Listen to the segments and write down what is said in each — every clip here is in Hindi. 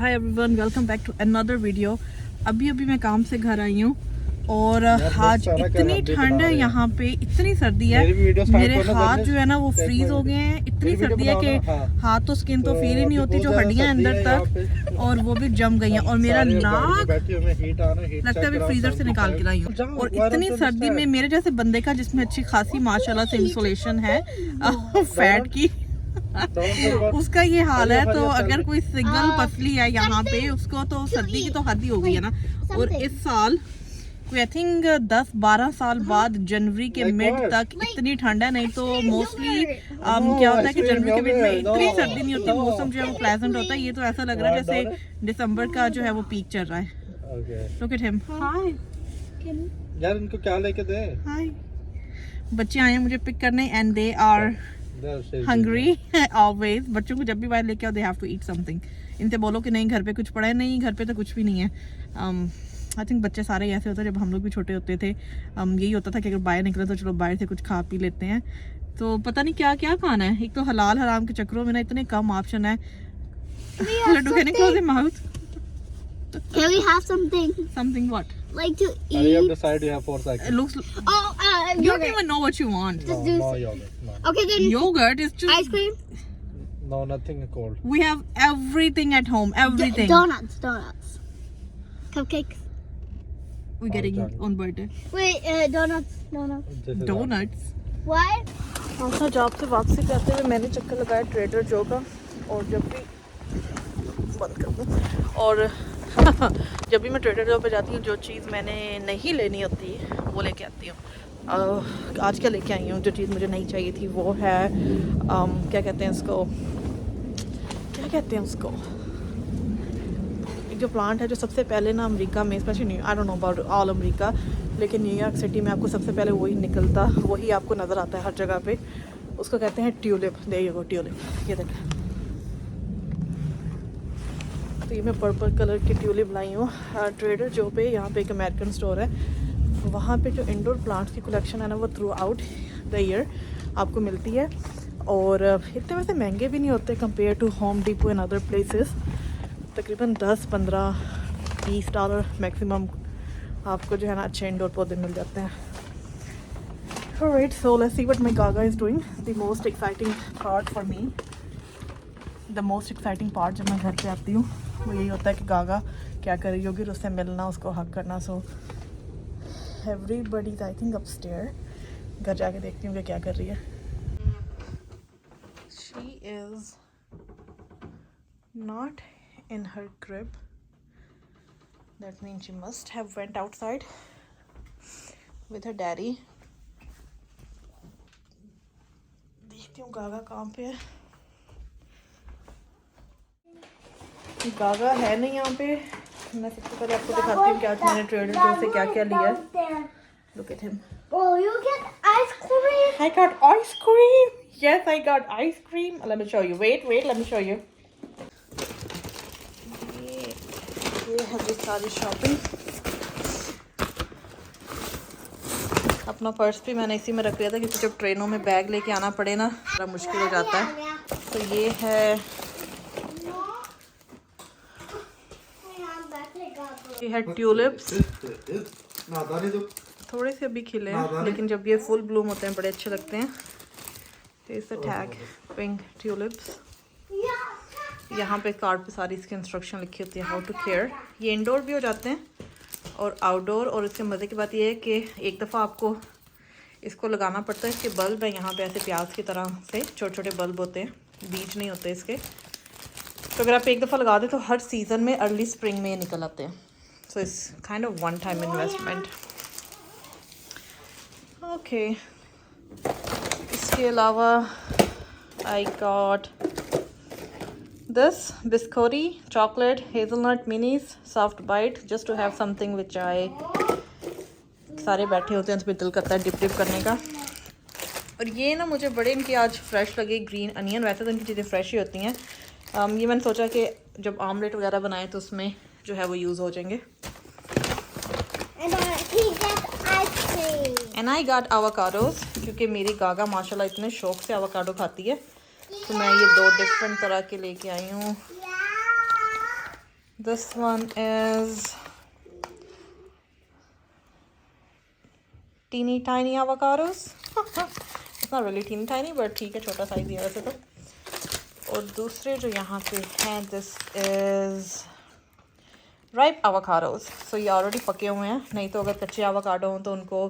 Hi everyone, welcome back to another video. अभी मैं काम से घर आई हूँ और आज इतनी ठंड है यहाँ पे, इतनी सर्दी है, मेरे हाथ जो है ना वो फ्रीज हो गए हैं। इतनी सर्दी है कि हाथ तो स्किन तो फील ही नहीं होती, जो हड्डियाँ अंदर तक और वो भी जम गई हैं। और मेरा नाक लगता है अभी फ्रीजर से निकाल के लाई हूँ। और इतनी सर्दी में मेरे जैसे बंदे का, जिसमें अच्छी खासी माशाल्लाह से इंसुलेशन है फैट की उसका ये हाल है। तो अगर कोई सिंगल पसली है यहाँ पे, उसको तो सर्दी की तो हद ही हो गई है ना। और इस साल आई थिंक 10-12 साल बाद जनवरी के मिड तक इतनी ठंड है। नहीं तो मोस्टली क्या होता है कि जनवरी के मिड में इतनी सर्दी नहीं होती, मौसम जो है वो प्लेजेंट होता है। ये तो ऐसा लग रहा है जैसे दिसंबर का जो है वो पीक चल रहा है। Look at him. हाय यार, इनको क्या लेके दे? हाय, बच्चे आए हैं मुझे पिक करने and they are hungry always. बच्चों को जब भी बाहर लेके आओ, they have to eat something. इनसे बोलो कि नहीं घर पे कुछ पड़ा है, नहीं घर पे तो कुछ भी नहीं है। आई थिंक बच्चे सारे ऐसे होते हैं, जब हम लोग भी छोटे होते थे यही होता था कि अगर बाहर निकले तो चलो बाहर से कुछ खा पी लेते हैं। तो पता नहीं क्या क्या खाना है। एक तो हलाल हराम के चक्करों में ना इतने कम ऑप्शन है। लड्डू कहने close your mouth. Can we have something? Something what? Like to eat? You have decided you have 4 seconds. It looks. Oh, You don't even know what you want. Just do. No yogurt. No. Okay then. Yogurt is just. Ice cream. No, nothing cold. We have everything at home. Everything. Donuts. Cupcakes. We're getting on birthday. Wait, donuts. This is Donuts. What? अच्छा, जॉब से वापसी करते हुए मैंने चक्कर लगाया ट्रेडर जो का। और जब भी बंद कर दूँ और जब भी मैं ट्रेडर जो पे जाती हूँ, जो चीज़ मैंने नहीं लेनी होती वो लेके आती हूँ। आज क्या लेके आई हूँ, जो चीज़ मुझे नहीं चाहिए थी वो है क्या कहते हैं उसको, एक जो प्लांट है जो सबसे पहले ना अमेरिका में, specially I don't know about all America, लेकिन न्यूयॉर्क सिटी में आपको सबसे पहले वही निकलता, वही आपको नज़र आता है हर जगह पे। उसको कहते हैं tulip. There you go, tulip. ये देखें, तो ये मैं पर्पल कलर की ट्यूलिप लाई हूँ ट्रेडर जो पे। यहाँ पे एक अमेरिकन स्टोर है, वहाँ पे जो इंडोर प्लांट्स की कलेक्शन है ना वो थ्रू आउट द ईयर आपको मिलती है। और इतने वैसे महंगे भी नहीं होते compare to Home Depot and other places. तकरीबन $10-15-$20 मैक्सिमम आपको जो है ना अच्छे इंडोर पौधे मिल जाते हैं। Alright, so let's see what my Gaga is doing. The most exciting part for me, the most exciting part जब मैं घर पे आती हूँ वो यही होता है कि गागा क्या कर रही होगी, उससे मिलना, उसको हक करना। So everybody I think upstair. घर जाके देखती हूँ कि क्या कर रही है। She is not in her crib. That means she must have went outside with her daddy. देखती हूँ गागा कहाँ पे है। गागा है नहीं यहाँ पे। मैं सबसे पहले आपको दिखाती हूँ कि आज मैंने ट्रेडर जो से क्या क्या लिया। Look at him. Oh, you get ice cream. I got ice cream. Yes, I got ice cream. Let me show you. Wait, let me show you. ये है जी सारी शॉपिंग। अपना पर्स भी मैंने इसी में रख लिया था, क्योंकि जब ट्रेनों में बैग लेके आना पड़े ना बड़ा मुश्किल हो जाता है। तो ये है ट्यूलिप्स। थोड़े से अभी खिले हैं, लेकिन जब ये फुल ब्लूम होते हैं बड़े अच्छे लगते हैं। तो इससे टैग पिंक ट्यूलिप्स। यहाँ पे कार्ड पे सारी इसकी इंस्ट्रक्शन लिखी होती है, हाउ टू केयर। ये इंडोर भी हो जाते हैं और आउटडोर। और इसके मज़े की बात यह है कि एक दफ़ा आपको इसको लगाना पड़ता है। इसके बल्ब है यहाँ पे ऐसे प्याज की तरह से छोटे छोटे बल्ब होते हैं, बीज नहीं होते इसके। तो अगर आप एक दफ़ा लगा दें तो हर सीज़न में अर्ली स्प्रिंग में ये निकल आते हैं। So it's kind of one time investment. Okay, इसके अलावा I got this biscotti chocolate hazelnut minis soft bite just to have something which I सारे बैठे होते हैं तो दिल करता है डिप करने का। और ये ना मुझे बड़े इनकी आज फ्रेश लगे ग्रीन अनियन। वैसे तो इनकी चीज़ें फ्रेश ही होती हैं। ये मैंने सोचा कि जब ऑमलेट वगैरह बनाए तो उसमें जो है वो यूज़ हो जाएंगे। एंड आई गॉट एवोकाडोस, क्योंकि मेरी गागा माशाल्लाह इतने शौक से एवोकाडो खाती है। तो मैं ये 2 डिफरेंट तरह के लेके आई हूँ। This one is teeny tiny avocados. It's not really teeny tiny, but ठीक है, छोटा साइज है वैसे तो. और दूसरे जो यहाँ पे हैं, this is ripe avocados. So ये ऑलरेडी पके हुए हैं. नहीं तो अगर कच्चे avocado हों तो उनको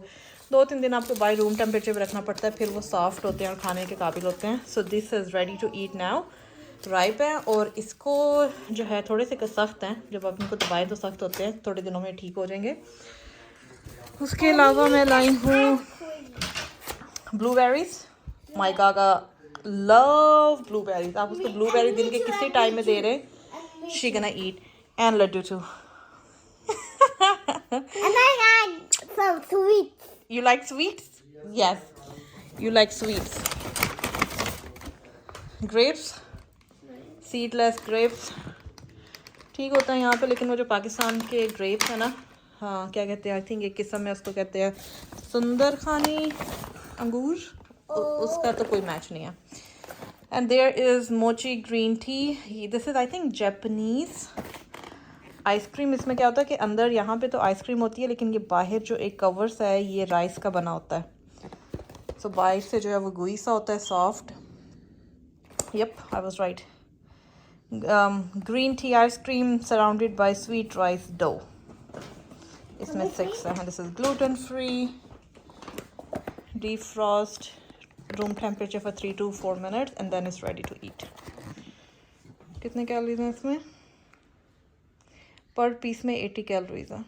2-3 दिन आपको बाय रूम टेम्परेचर पे रखना पड़ता है, फिर वो सॉफ्ट होते हैं और खाने के काबिल होते हैं. So this is ready to eat now. Ripe है और इसको जो है थोड़े से सख्त हैं, जब आप इनको दबाएं तो सख्त होते हैं, थोड़े दिनों में ठीक हो जाएंगे. उसके अलावा मैं लाई हूँ blueberries. My Gaga love blueberries. आप उसको ब्लूबेरी दिन के किसी टाइम में दे रहे हैं, she gonna eat. And laddoo too. And I got some sweets. You like sweets? Yes, you like sweets. Grapes, seedless grapes. ठीक होता है यहाँ पे, लेकिन वो जो पाकिस्तान के ग्रेप्स है ना, हाँ क्या कहते हैं, आई थिंक एक किस्म में उसको कहते हैं सुंदर खानी अंगूर, उसका तो कोई मैच नहीं है. एंड देयर इज़ मोची green tea. This is I think Japanese ice cream. इसमें क्या होता है कि अंदर यहाँ पे तो आइसक्रीम होती है, लेकिन ये बाहर जो एक कवर्स है ये राइस का बना होता है. सो बाहर से जो है वो गुई सा होता है, soft. Yup, I was right. Green tea ice cream surrounded by sweet rice dough. इसमें 6 है. This is gluten free, defrost, room temperature for 3 to 4 minutes, and then it's ready to eat. कितने कैलोरीज हैं इसमें? पर पीस में 80 कैलोरीज हैं.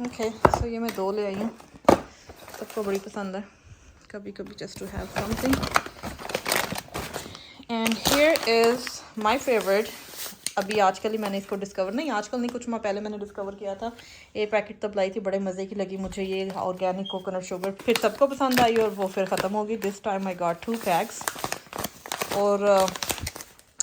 ओके, सो ये मैं 2 ले आई हूँ. सबको बड़ी पसंद है कभी कभी, just to have something. And here is my favorite. अभी आजकल ही मैंने इसको डिस्कवर, नहीं आजकल नहीं, कुछ माह पहले मैंने डिस्कवर किया था. एक पैकेट तब लाई थी, बड़े मज़े की लगी मुझे ये ऑर्गेनिक कोकोनट शुगर. फिर सबको पसंद आई और वो फिर ख़त्म हो गई. This time I got 2 PACS. और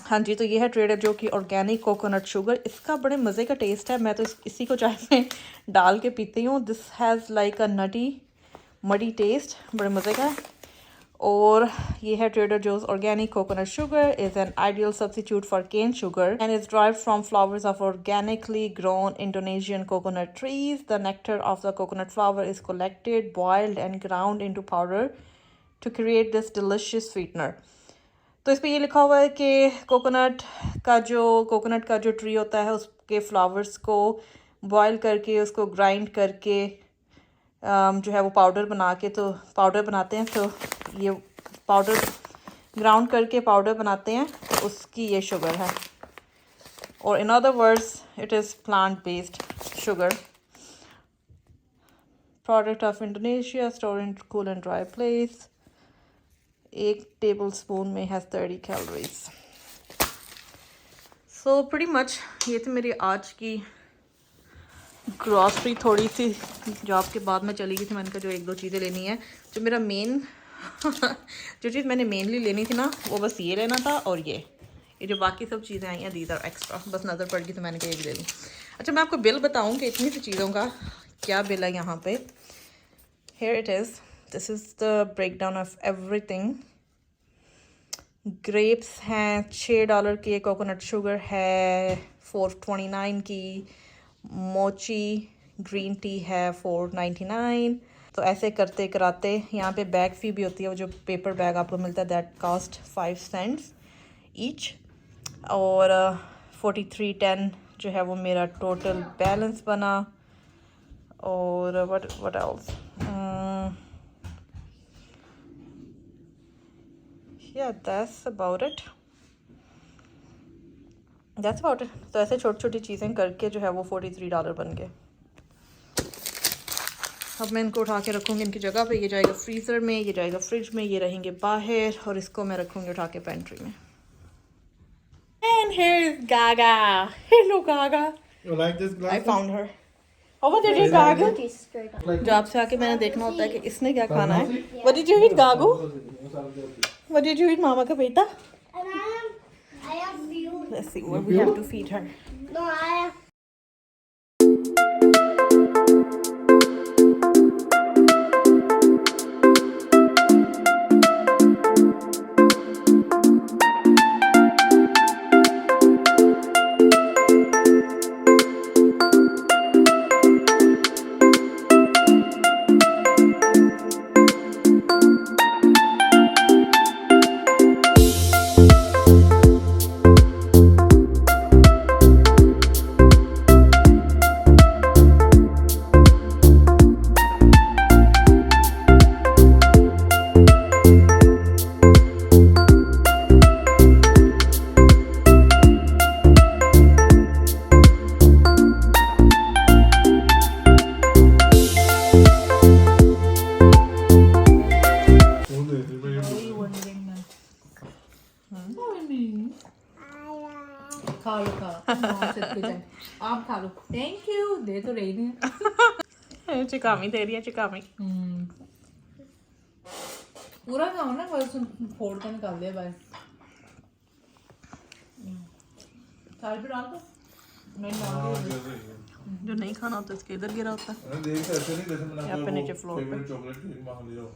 हाँ जी, तो ये है ट्रेडर जो कि ऑर्गेनिक कोकोनट शुगर. इसका बड़े मज़े का टेस्ट है. मैं तो इसी को चाय में डाल के पीती हूँ. This has like a nutty muddy taste, बड़े मज़े का है. और ये है Trader Joe's organic coconut sugar. Is an ideal substitute for cane sugar and is derived from flowers of organically grown Indonesian coconut trees. The nectar of the coconut flower is collected, boiled and ground into powder to create this delicious sweetener. तो इस पर ये लिखा हुआ है कि कोकोनट का जो ट्री होता है उसके फ्लावर्स को बॉयल करके, उसको ग्राइंड करके जो है वो पाउडर बना के, तो पाउडर बनाते हैं. तो ये पाउडर ग्राउंड करके पाउडर बनाते हैं, तो उसकी ये शुगर है. और in other words it is plant based sugar. Product of Indonesia, store in cool and dry place. 1 tablespoon में has 30 calories. So pretty much ये थी मेरी आज की ग्रॉसरी. थोड़ी सी जॉब के बाद मैं चली गई थी, मैंने कहा जो 1-2 चीज़ें लेनी है. जो मेरा मेन जो चीज़ मैंने मेनली लेनी थी ना, वो बस ये लेना था. और ये जो बाकी सब चीज़ें आई हैं दीज आर एक्स्ट्रा. बस नज़र पड़ गई तो मैंने कहा ये भी ले लूँ. अच्छा, मैं आपको बिल बताऊँ कि इतनी सी चीज़ों का क्या बिल है यहाँ पे. Here it is. This is the breakdown of everything. Grapes हैं $6 की, कोकोनट शुगर है 429 की, मोची ग्रीन टी है 499. तो ऐसे करते कराते यहाँ पे बैग फ़ी भी होती है, वो जो पेपर बैग आपको मिलता है, दैट कॉस्ट 5 सेंट्स ईच. और 4310 जो है वो मेरा टोटल बैलेंस बना. और what else, yeah, that's about it. तो ऐसे छोटी छोटी चीज़ें करके जो है वो $43 बन गए. अब मैं इनको उठा के रखूँगी इनकी जगह पे. ये जाएगा फ्रीज़र में, ये जाएगा फ्रिज में, ये रहेंगे बाहर, और इसको मैं रखूँगी उठा के पेंट्री में. And here is Gaga. Hello Gaga. You like this glass? I found her. Oh, what did you eat, Gaga? Straight up. जो आपसे आके मैंने देखना होता है कि इसने क्या खाना है. What did you eat, Gagu? What did you eat, मामा का बेटा? And I have views. Let's see what we have to feed her. No, I have. खा लो आप खा लो। थैंक यू दे तो रही नहीं। चिकामी दे रही है चिकामी। पूरा खाओ ना, बस फोड़ कर निकाल दिया बाहर। थाली पे डाल दो। मैं डाल दी। जो नहीं खाना होता इसके इधर गिरा होता है। देख ऐसे नहीं जैसे मैंने यहाँ पे नीचे फ्लोर पे। फेवरेट चॉकलेट केक मांग लिया हो।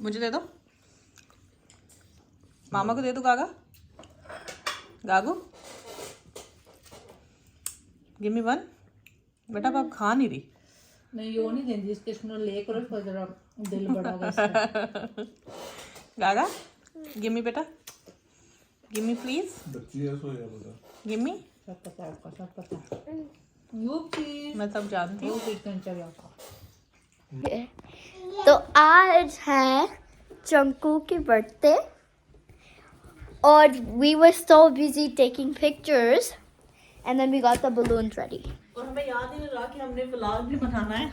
मुझे दे दो, मामा को दे दो। गागा गागू गिव मी वन। बेटा अब आप खा नहीं रही। नहीं वो नहीं देंगी इसके इसमें ले करो तो जरा दिल बड़ा होगा इसका। गागा गिव मी बेटा, गिव मी प्लीज, बच्ची है सो या बता। Give me. सब पता है आपका, सब पता है। यूपी मैं सब जानती हूँ। यूपी चलो। तो आज है चंकू की बर्थडे और we were so busy taking pictures and then we got the balloons ready. और हमें याद ही नहीं रहा कि हमने व्लॉग भी बनाना है,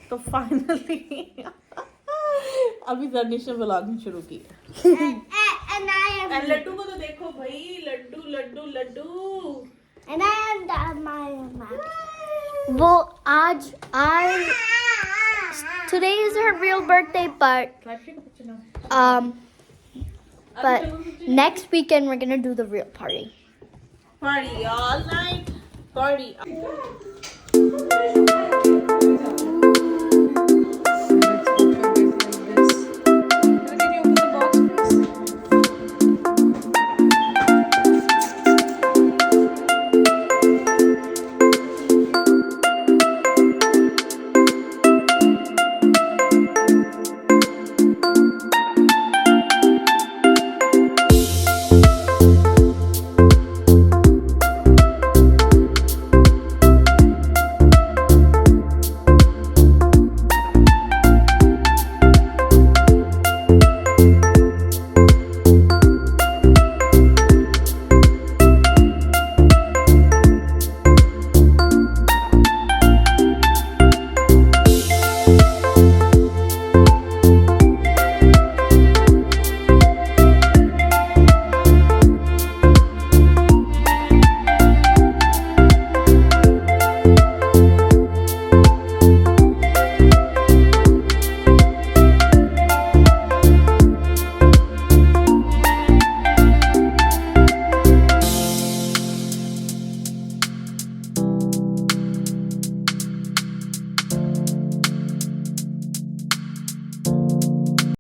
तो फाइनली अभी जर्निश ने व्लॉगिंग शुरू की है। And I am लड्डू को तो देखो भाई, Laddu Laddu Laddu. and I am my वो आज today is her real birthday but but next weekend we're gonna do the real party. Party all night, party.